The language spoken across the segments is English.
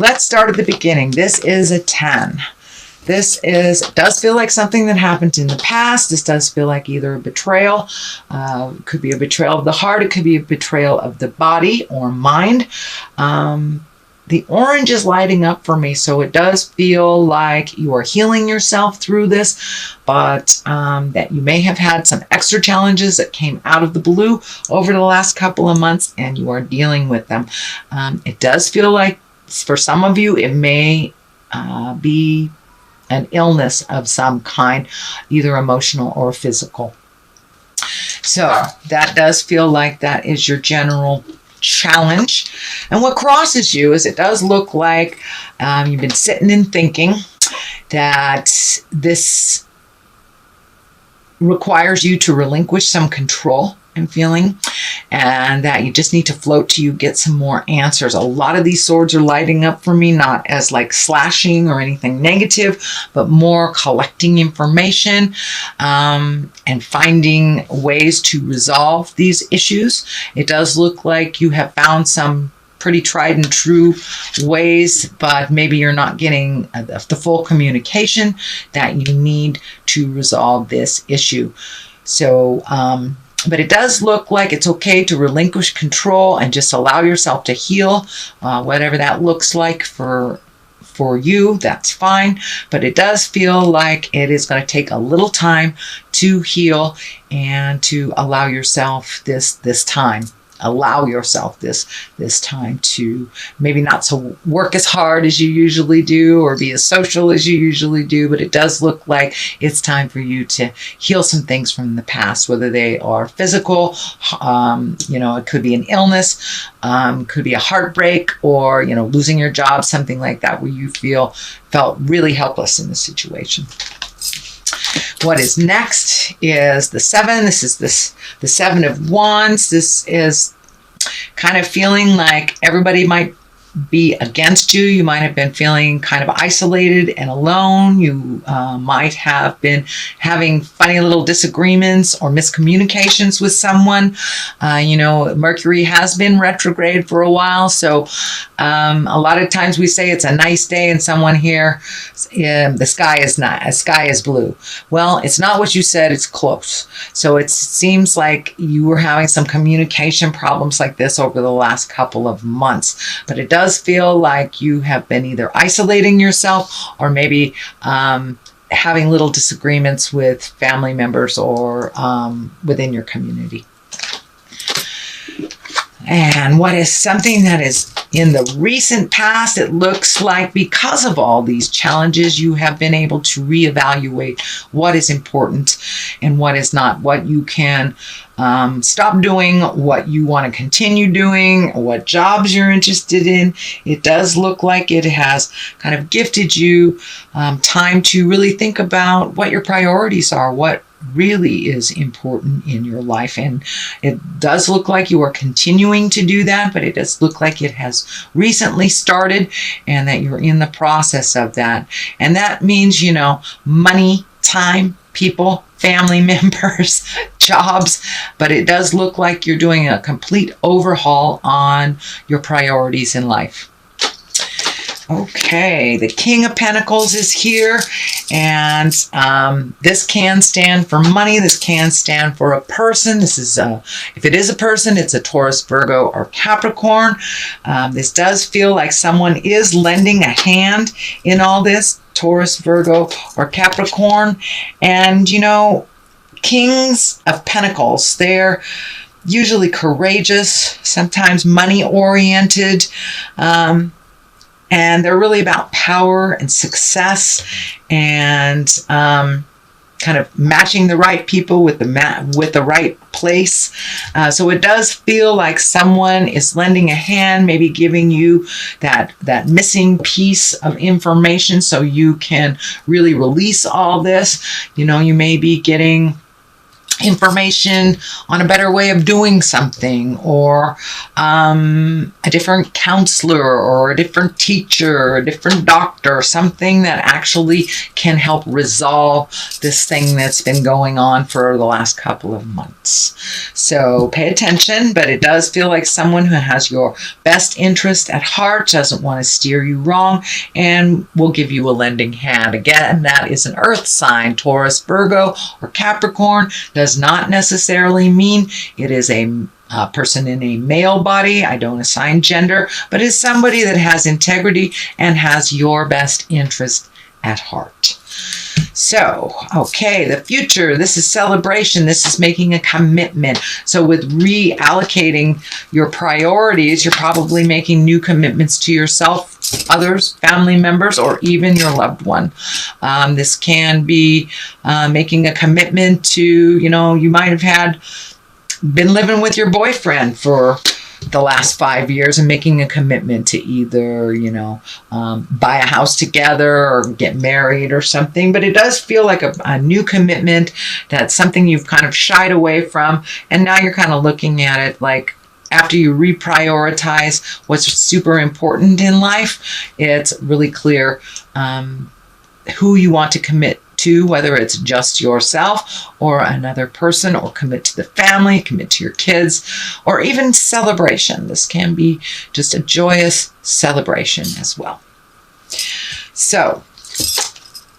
Let's start at the beginning. This is a 10. Does feel like something that happened in the past. This does feel like either a betrayal. Could be a betrayal of the heart. It could be a betrayal of the body or mind. The orange is lighting up for me, so it does feel like you are healing yourself through this, but that you may have had some extra challenges that came out of the blue over the last couple of months, and you are dealing with them. It does feel like, for some of you, it may be an illness of some kind, either emotional or physical. So that does feel like that is your general challenge. And what crosses you is it does look like you've been sitting and thinking that this requires you to relinquish some control and feeling, and that you just need to float till you get some more answers. A lot of these swords are lighting up for me, not as like slashing or anything negative, but more collecting information and finding ways to resolve these issues. It does look like you have found some pretty tried and true ways, but maybe you're not getting the full communication that you need to resolve this issue. So, but it does look like it's okay to relinquish control and just allow yourself to heal, whatever that looks like for you. That's fine. But it does feel like it is going to take a little time to heal and to allow yourself this time. Allow yourself this time to maybe not to work as hard as you usually do or be as social as you usually do, but it does look like it's time for you to heal some things from the past, whether they are physical, it could be an illness, could be a heartbreak, or, losing your job, something like that, where you felt really helpless in the situation. What is next is the 7. This is the 7 of Wands. This is kind of feeling like everybody might be against you. You might have been feeling kind of isolated and alone. You might have been having funny little disagreements or miscommunications with someone. Mercury has been retrograde for a while, so a lot of times we say it's a nice day, and someone here, the sky is blue. Well, it's not what you said. It's close. So it seems like you were having some communication problems like this over the last couple of months, but it does feel like you have been either isolating yourself or maybe having little disagreements with family members or within your community. And what is something that is in the recent past, it looks like because of all these challenges, you have been able to reevaluate what is important and what is not, what you can stop doing, what you want to continue doing, what jobs you're interested in. It does look like it has kind of gifted you time to really think about what your priorities are, what really is important in your life. And it does look like you are continuing to do that, but it does look like it has recently started and that you're in the process of that. And that means, money, time, people, family members, jobs, but it does look like you're doing a complete overhaul on your priorities in life. Okay, the King of Pentacles is here, and this can stand for money. This can stand for a person. This is, if it is a person, it's a Taurus, Virgo, or Capricorn. This does feel like someone is lending a hand in all this, Taurus, Virgo, or Capricorn. And, Kings of Pentacles, they're usually courageous, sometimes money-oriented, and they're really about power and success and kind of matching the right people with the right place. So it does feel like someone is lending a hand, maybe giving you that missing piece of information so you can really release all this. You may be getting information on a better way of doing something, or a different counselor, or a different teacher, or a different doctor, something that actually can help resolve this thing that's been going on for the last couple of months. So pay attention, but it does feel like someone who has your best interest at heart, doesn't want to steer you wrong, and will give you a lending hand. Again, that is an earth sign. Taurus, Virgo, or Capricorn does not necessarily mean it is a person in a male body. I don't assign gender, but is somebody that has integrity and has your best interest at heart. So, okay, the future, this is celebration. This is making a commitment. So with reallocating your priorities, you're probably making new commitments to yourself, others, family members, or even your loved one. This can be making a commitment to, you might have been living with your boyfriend for the last 5 years and making a commitment to either, buy a house together or get married or something. But it does feel like a new commitment. That's something you've kind of shied away from. And now you're kind of looking at it like, after you reprioritize what's super important in life, it's really clear who you want to commit to, whether it's just yourself or another person, or commit to the family, commit to your kids, or even celebration. This can be just a joyous celebration as well. So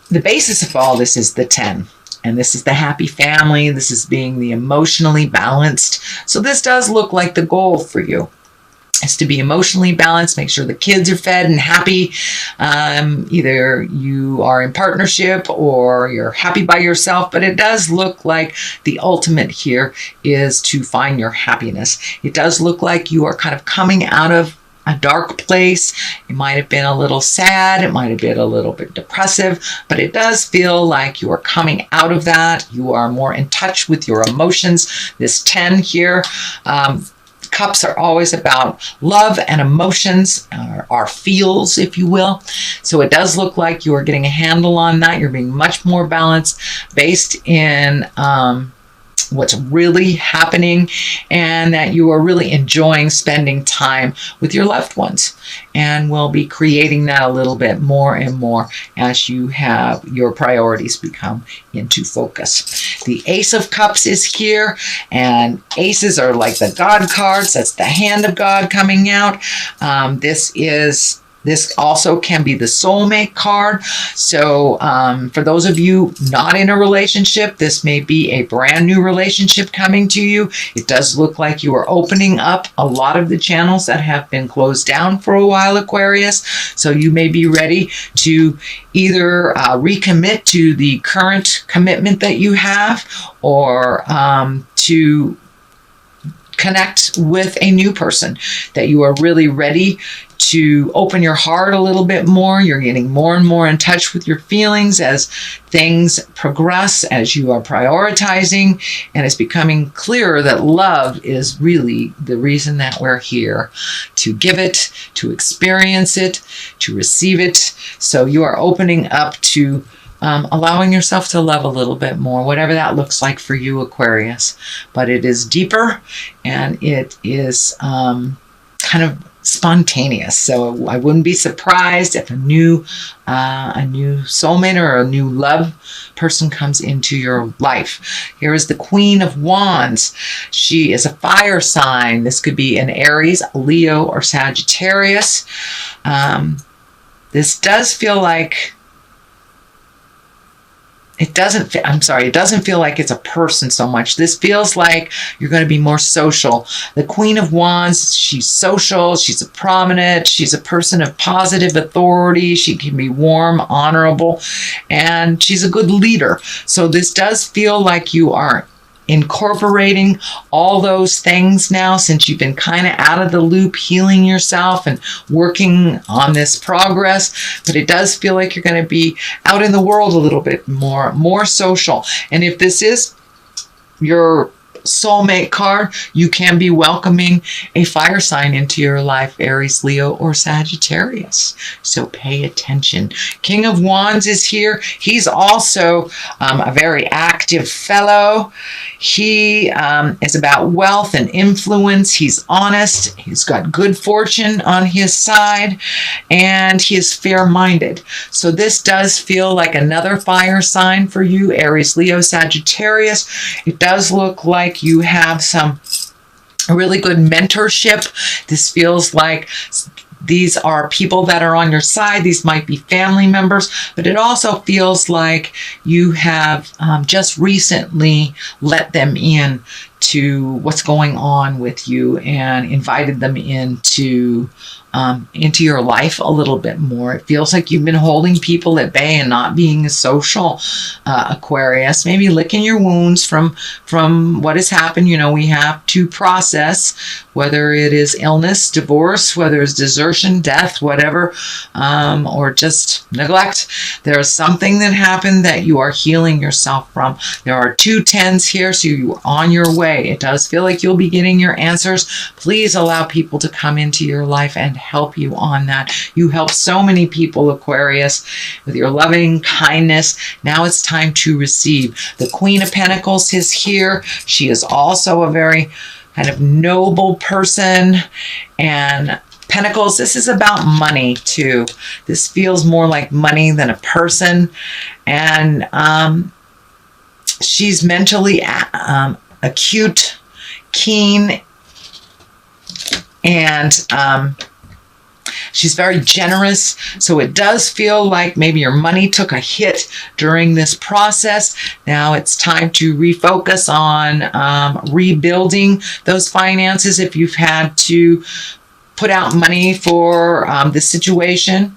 the basis of all this is the 10. And this is the happy family. This is being the emotionally balanced. So this does look like the goal for you, is to be emotionally balanced, make sure the kids are fed and happy. Either you are in partnership or you're happy by yourself, but it does look like the ultimate here is to find your happiness. It does look like you are kind of coming out of a dark place. It might have been a little sad. It might have been a little bit depressive, but it does feel like you are coming out of that. You are more in touch with your emotions. This 10 here, Cups are always about love and emotions, our feels, if you will. So it does look like you are getting a handle on that. You're being much more balanced based in what's really happening, and that you are really enjoying spending time with your loved ones. And we'll be creating that a little bit more and more as you have your priorities become into focus. The Ace of Cups is here, and aces are like the God cards. That's the hand of God coming out. This also can be the soulmate card. So for those of you not in a relationship, this may be a brand new relationship coming to you. It does look like you are opening up a lot of the channels that have been closed down for a while, Aquarius. So you may be ready to either recommit to the current commitment that you have, or to connect with a new person, that you are really ready to open your heart a little bit more. You're getting more and more in touch with your feelings as things progress, as you are prioritizing, and it's becoming clearer that love is really the reason that we're here, to give it, to experience it, to receive it. So you are opening up to allowing yourself to love a little bit more, whatever that looks like for you, Aquarius. But it is deeper, and it is kind of spontaneous. So I wouldn't be surprised if a new soulmate or a new love person comes into your life. Here is the Queen of Wands. She is a fire sign. This could be an Aries, Leo, or Sagittarius. This does feel like it doesn't feel like it's a person so much. This feels like you're going to be more social. The Queen of Wands, she's social, she's a prominent, she's a person of positive authority. She can be warm, honorable, and she's a good leader. So this does feel like you are incorporating all those things now, since you've been kind of out of the loop, healing yourself and working on this progress. But it does feel like you're going to be out in the world a little bit more social. And if this is your soulmate card, you can be welcoming a fire sign into your life, Aries, Leo, or Sagittarius. So pay attention. King of Wands is here. He's also a very active fellow. He is about wealth and influence. He's honest. He's got good fortune on his side, and he is fair-minded. So this does feel like another fire sign for you, Aries, Leo, Sagittarius. It does look like you have some really good mentorship. This feels like these are people that are on your side. These might be family members, but it also feels like you have just recently let them in to what's going on with you and invited them into your life a little bit more. It feels like you've been holding people at bay and not being a social Aquarius, maybe licking your wounds from what has happened. You know, we have to process, whether it is illness, divorce, whether it's desertion, death, whatever, or just neglect. There is something that happened that you are healing yourself from. There are 2 10s here, so you're on your way. It does feel like you'll be getting your answers. Please allow people to come into your life and help you on that. You help so many people, Aquarius, with your loving kindness. Now it's time to receive. The Queen of Pentacles is here. She is also a very kind of noble person. And Pentacles, this is about money too. This feels more like money than a person. And she's mentally acute, keen, and she's very generous. So it does feel like maybe your money took a hit during this process. Now it's time to refocus on rebuilding those finances if you've had to put out money for the situation.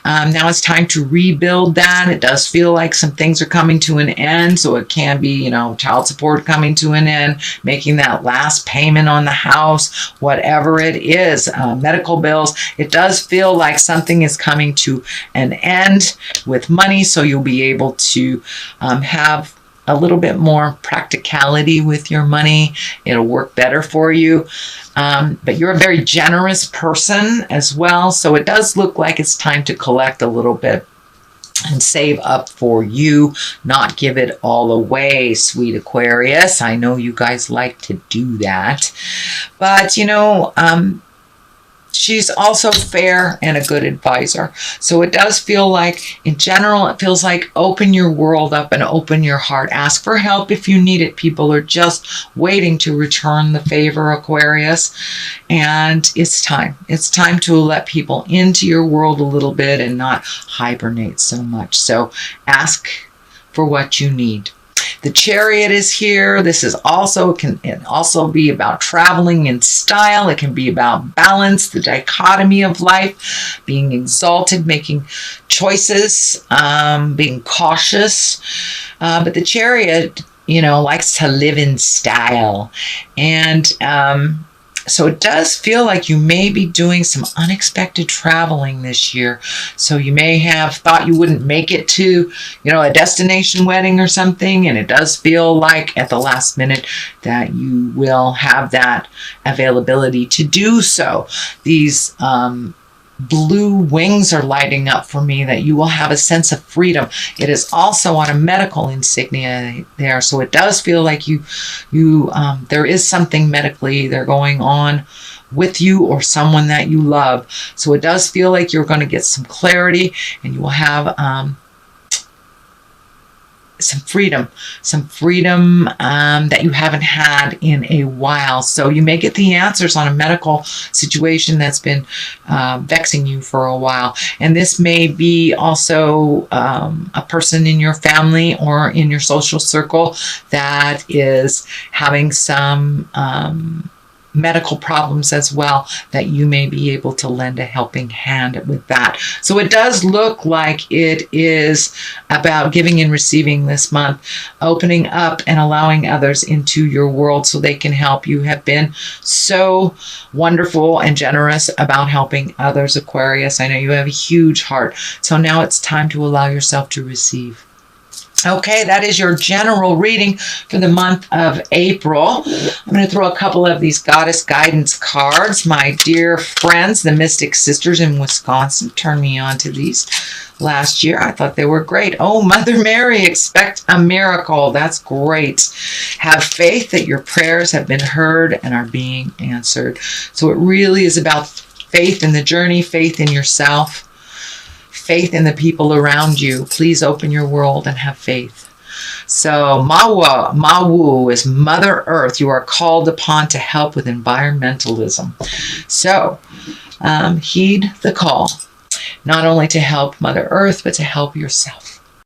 Now it's time to rebuild that. It does feel like some things are coming to an end. So it can be, you know, child support coming to an end, making that last payment on the house, whatever it is, medical bills. It does feel like something is coming to an end with money. So you'll be able to have a little bit more practicality with your money. It'll work better for you. But you're a very generous person as well. So it does look like it's time to collect a little bit and save up for you, not give it all away, sweet Aquarius. I know you guys like to do that. But, you know, she's also fair and a good advisor. So it does feel like, in general, it feels like open your world up and open your heart. Ask for help if you need it. People are just waiting to return the favor, Aquarius. And it's time. It's time to let people into your world a little bit and not hibernate so much. So ask for what you need. The Chariot is here. This is also, can also be about traveling in style. It can be about balance, the dichotomy of life, being exalted, making choices, being cautious. But the Chariot, you know, likes to live in style. And so it does feel like you may be doing some unexpected traveling this year. So you may have thought you wouldn't make it to, you know, a destination wedding or something. And it does feel like at the last minute that you will have that availability to do so. These blue wings are lighting up for me, that you will have a sense of freedom. It is also on a medical insignia there, so it does feel like there is something medically either going on with you or someone that you love. So it does feel like you're going to get some clarity, and you will have some freedom that you haven't had in a while. So you may get the answers on a medical situation that's been vexing you for a while. And this may be also a person in your family or in your social circle that is having some medical problems as well, that you may be able to lend a helping hand with that. So it does look like it is about giving and receiving this month, opening up and allowing others into your world so they can help. You have been so wonderful and generous about helping others, Aquarius. I know you have a huge heart. So now it's time to allow yourself to receive. Okay, that is your general reading for the month of April. I'm going to throw a couple of these goddess guidance cards. My dear friends, the Mystic Sisters in Wisconsin, turned me on to these last year. I thought they were great. Oh, Mother Mary, expect a miracle. That's great. Have faith that your prayers have been heard and are being answered. So it really is about faith in the journey, faith in yourself, faith in the people around you. Please open your world and have faith. So Mawu is Mother Earth. You are called upon to help with environmentalism. So heed the call, not only to help Mother Earth, but to help yourself.